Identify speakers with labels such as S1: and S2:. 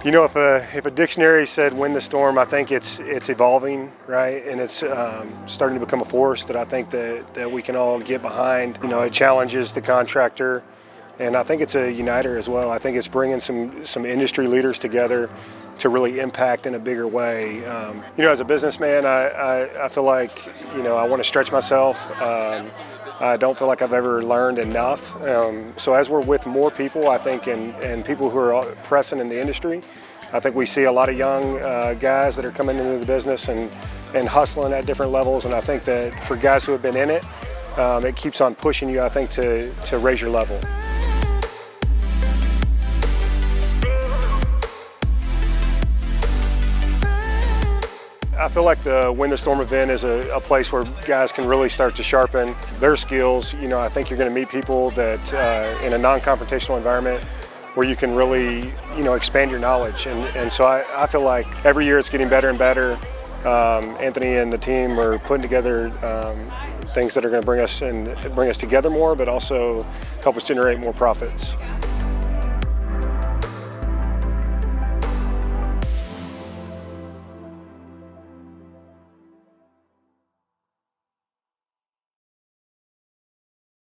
S1: You know, if a dictionary said "win the storm," I think it's evolving, right? And it's starting to become a force that I think that we can all get behind. You know, it challenges the contractor, and I think it's a uniter as well. I think it's bringing some industry leaders together to really impact in a bigger way. You know, as a businessman, I feel like, you know, I want to stretch myself. I don't feel like I've ever learned enough. So as we're with more people, I think, and people who are present in the industry, I think we see a lot of young guys that are coming into the business and hustling at different levels. And I think that for guys who have been in it, it keeps on pushing you, I think, to raise your level. I feel like the Win the Storm event is a place where guys can really start to sharpen their skills. You know, I think you're going to meet people that in a non-confrontational environment where you can really, you know, expand your knowledge. And so I feel like every year it's getting better and better. Anthony and the team are putting together things that are going to bring us together more, but also help us generate more profits.